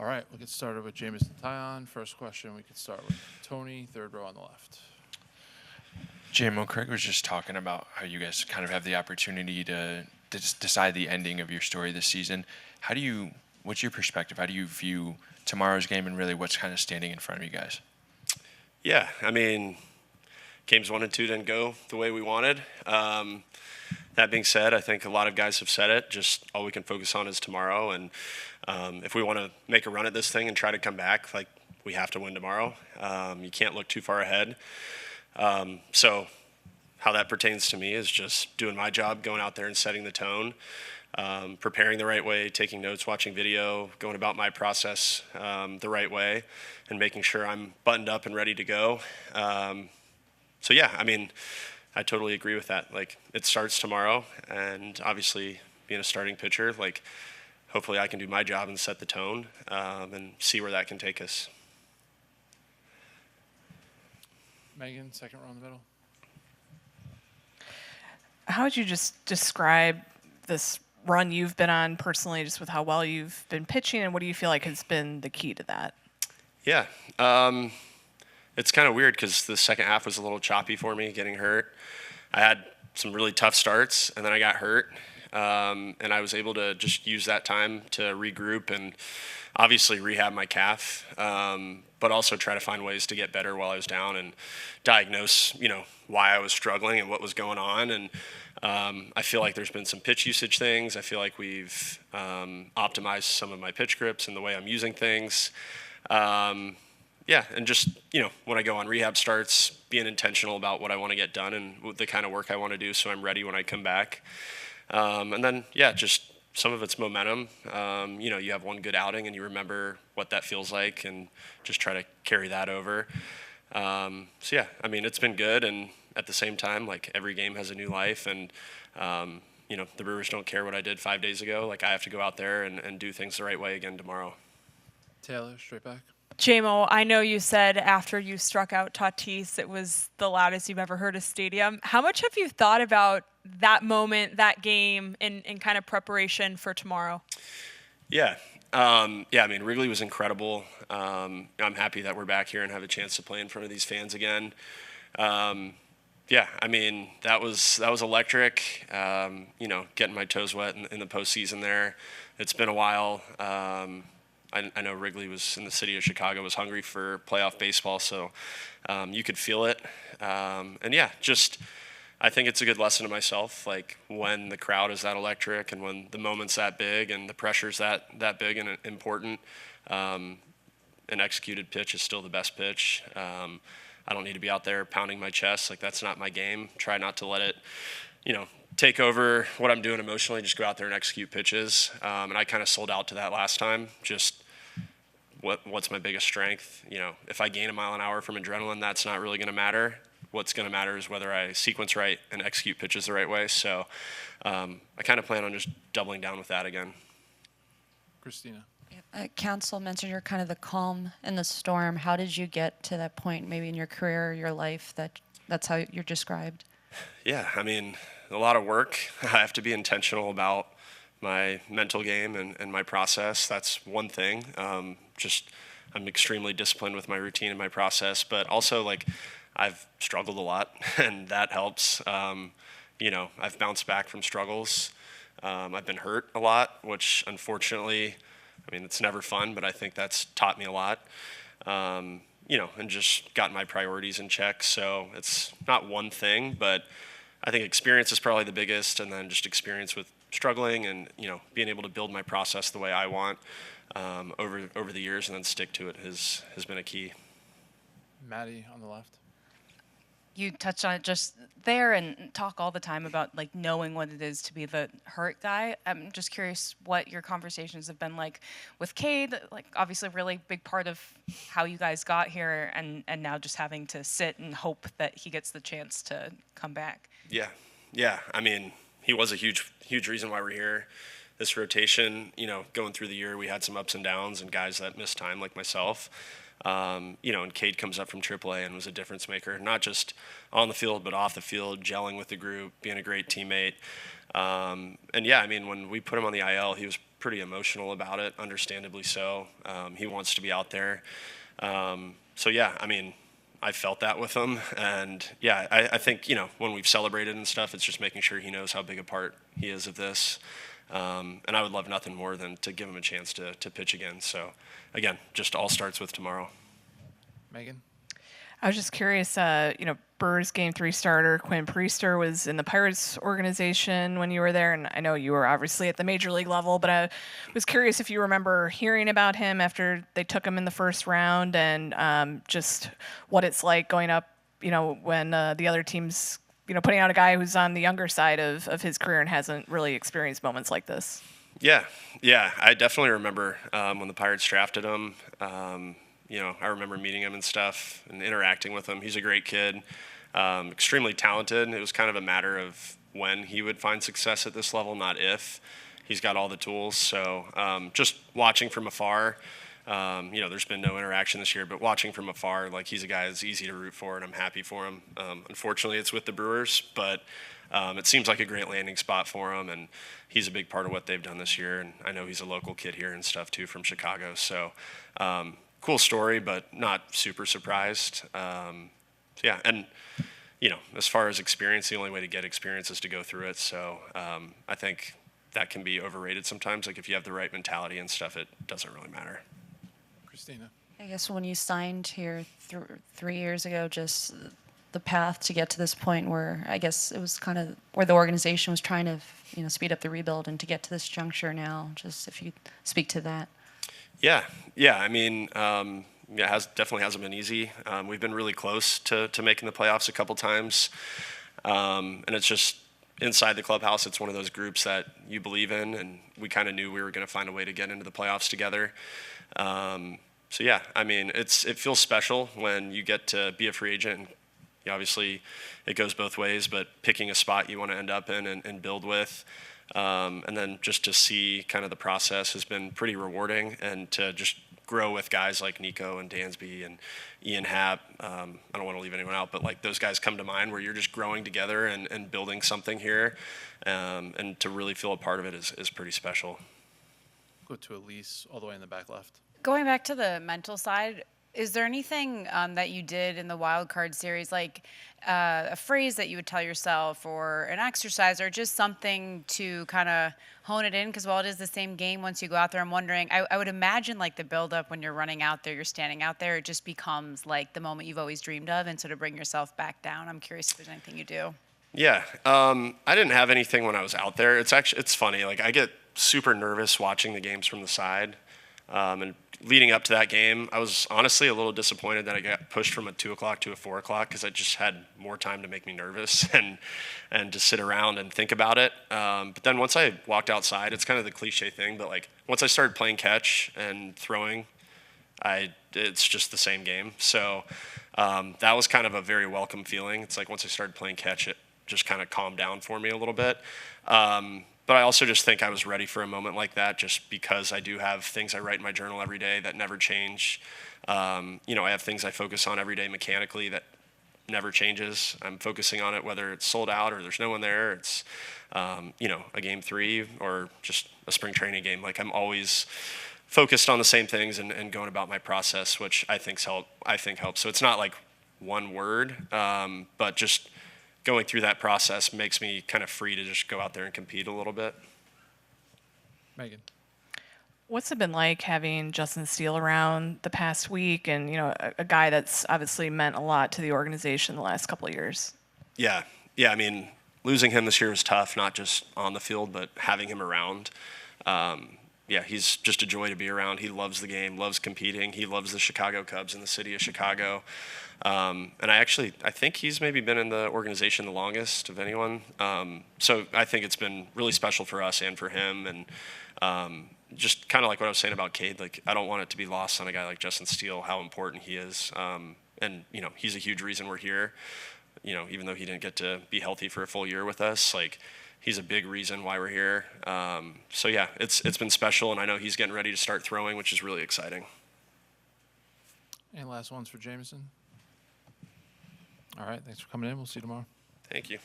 All right, we'll get started with Jameson Taillon. First question, we could start with Tony, third row on the left. JMO, Craig was just talking about how you guys kind of have the opportunity to decide the ending of your story this season. What's your perspective? How do you view tomorrow's game and really what's kind of standing in front of you guys? Yeah, I mean, games 1 and 2 didn't go the way we wanted. That being said, I think a lot of guys have said it. Just all we can focus on is tomorrow. And if we want to make a run at this thing and try to come back, like, we have to win tomorrow. You can't look too far ahead. So how that pertains to me is just doing my job, going out there and setting the tone, preparing the right way, taking notes, watching video, going about my process the right way, and making sure I'm buttoned up and ready to go. So, yeah, I mean, I totally agree with that. Like, it starts tomorrow, and obviously being a starting pitcher, like, hopefully I can do my job and set the tone and see where that can take us. Megan, second row in the middle. How would you just describe this run you've been on personally, just with how well you've been pitching, and what do you feel like has been the key to that? Yeah, it's kind of weird because the second half was a little choppy for me, getting hurt. I had some really tough starts, and then I got hurt, and I was able to just use that time to regroup and obviously rehab my calf, but also try to find ways to get better while I was down and diagnose, why I was struggling and what was going on. And I feel like there's been some pitch usage things. I feel like we've optimized some of my pitch grips and the way I'm using things. Yeah, and just, when I go on rehab starts, being intentional about what I want to get done and the kind of work I want to do so I'm ready when I come back. And then, yeah, just some of it's momentum. You have one good outing and you remember what that feels like and just try to carry that over. So, yeah, I mean, it's been good. And at the same time, like, every game has a new life. And, the Brewers don't care what I did 5 days ago. Like, I have to go out there and do things the right way again tomorrow. Taylor, straight back. JMO, I know you said after you struck out Tatis, it was the loudest you've ever heard a stadium. How much have you thought about that moment, that game, in kind of preparation for tomorrow? Yeah. I mean, Wrigley was incredible. I'm happy that we're back here and have a chance to play in front of these fans again. Yeah, I mean, that was electric. Getting my toes wet in the postseason there. It's been a while. I know Wrigley was in the city of Chicago, was hungry for playoff baseball, so you could feel it. And yeah, just I think it's a good lesson to myself, like, when the crowd is that electric and when the moment's that big and the pressure's that big and important, an executed pitch is still the best pitch. I don't need to be out there pounding my chest. Like, that's not my game. Try not to let it, take over what I'm doing emotionally. Just go out there and execute pitches. And I kind of sold out to that last time. Just what's my biggest strength? If I gain a mile an hour from adrenaline, that's not really going to matter. What's going to matter is whether I sequence right and execute pitches the right way. So I kind of plan on just doubling down with that again. Christina. Council mentioned you're kind of the calm in the storm. How did you get to that point, maybe in your career or your life, that's how you're described? Yeah, I mean, a lot of work. I have to be intentional about my mental game and my process. That's one thing. I'm extremely disciplined with my routine and my process, but also, like, I've struggled a lot, and that helps. I've bounced back from struggles. I've been hurt a lot, which unfortunately, I mean, it's never fun, but I think that's taught me a lot. And just gotten my priorities in check. So it's not one thing, but I think experience is probably the biggest, and then just experience with struggling and, being able to build my process the way I want over the years and then stick to it has been a key. Maddie on the left. You touched on it just there and talk all the time about, like, knowing what it is to be the hurt guy. I'm just curious what your conversations have been like with Cade, like, obviously a really big part of how you guys got here, and now just having to sit and hope that he gets the chance to come back. Yeah. I mean, he was a huge reason why we're here. this rotation, going through the year, we had some ups and downs and guys that missed time like myself. And Cade comes up from AAA and was a difference maker, not just on the field, but off the field, gelling with the group, being a great teammate. When we put him on the IL, he was pretty emotional about it, understandably so. He wants to be out there. I felt that with him. And I think, when we've celebrated and stuff, it's just making sure he knows how big a part he is of this. And I would love nothing more than to give him a chance to pitch again. So, again, just all starts with tomorrow. Megan? I was just curious, Brewers Game 3 starter Quinn Priester was in the Pirates organization when you were there, and I know you were obviously at the major league level, but I was curious if you remember hearing about him after they took him in the first round, and just what it's like going up, when the other team's, putting out a guy who's on the younger side of his career and hasn't really experienced moments like this. Yeah, I definitely remember when the Pirates drafted him. I remember meeting him and stuff and interacting with him. He's a great kid, extremely talented. It was kind of a matter of when he would find success at this level, not if. He's got all the tools. So just watching from afar, there's been no interaction this year, but watching from afar, like he's a guy that's easy to root for, and I'm happy for him. Unfortunately, it's with the Brewers, but it seems like a great landing spot for him, and he's a big part of what they've done this year. And I know he's a local kid here and stuff too from Chicago. So cool story, but not super surprised. As far as experience, the only way to get experience is to go through it. So I think that can be overrated sometimes. Like if you have the right mentality and stuff, it doesn't really matter. Christina? I guess when you signed here 3 years ago, just the path to get to this point where I guess it was kind of where the organization was trying to, speed up the rebuild and to get to this juncture now, just if you speak to that. Yeah. Definitely hasn't been easy. We've been really close to making the playoffs a couple times. And it's just inside the clubhouse, it's one of those groups that you believe in, and we kind of knew we were going to find a way to get into the playoffs together. It feels special when you get to be a free agent. And obviously, it goes both ways, but picking a spot you want to end up in and build with. And then just to see kind of the process has been pretty rewarding, and to just grow with guys like Nico and Dansby and Ian Happ. I don't want to leave anyone out, but like those guys come to mind where you're just growing together and building something here. And to really feel a part of it is pretty special. Go to Elise, all the way in the back left. Going back to the mental side, is there anything that you did in the wild card series, like a phrase that you would tell yourself, or an exercise, or just something to kind of hone it in? Because while it is the same game, once you go out there, I'm wondering, I would imagine like the buildup when you're running out there, you're standing out there, it just becomes like the moment you've always dreamed of, and so to bring yourself back down. I'm curious if there's anything you do. Yeah, I didn't have anything when I was out there. It's funny. Like I get super nervous watching the games from the side. And leading up to that game, I was honestly a little disappointed that I got pushed from a 2 o'clock to a 4 o'clock, because I just had more time to make me nervous and to sit around and think about it. But then once I walked outside, it's kind of the cliche thing, but like once I started playing catch and throwing, it's just the same game. So that was kind of a very welcome feeling. It's like once I started playing catch, it just kind of calmed down for me a little bit. But I also just think I was ready for a moment like that, just because I do have things I write in my journal every day that never change. I have things I focus on every day mechanically that never changes. I'm focusing on it whether it's sold out or there's no one there. It's, a game 3 or just a spring training game. Like I'm always focused on the same things and going about my process, which I think helps. So it's not like one word, but just going through that process makes me kind of free to just go out there and compete a little bit. Megan? What's it been like having Justin Steele around the past week, and a guy that's obviously meant a lot to the organization the last couple of years? Yeah. I mean, losing him this year was tough, not just on the field, but having him around. He's just a joy to be around. He loves the game, loves competing. He loves the Chicago Cubs and the city of Chicago. And I think he's maybe been in the organization the longest of anyone. So I think it's been really special for us and for him. And just kind of like what I was saying about Cade, like I don't want it to be lost on a guy like Justin Steele, how important he is. And he's a huge reason we're here. Even though he didn't get to be healthy for a full year with us, like he's a big reason why we're here. So yeah, it's been special, and I know he's getting ready to start throwing, which is really exciting. Any last ones for Jameson? All right, thanks for coming in. We'll see you tomorrow. Thank you.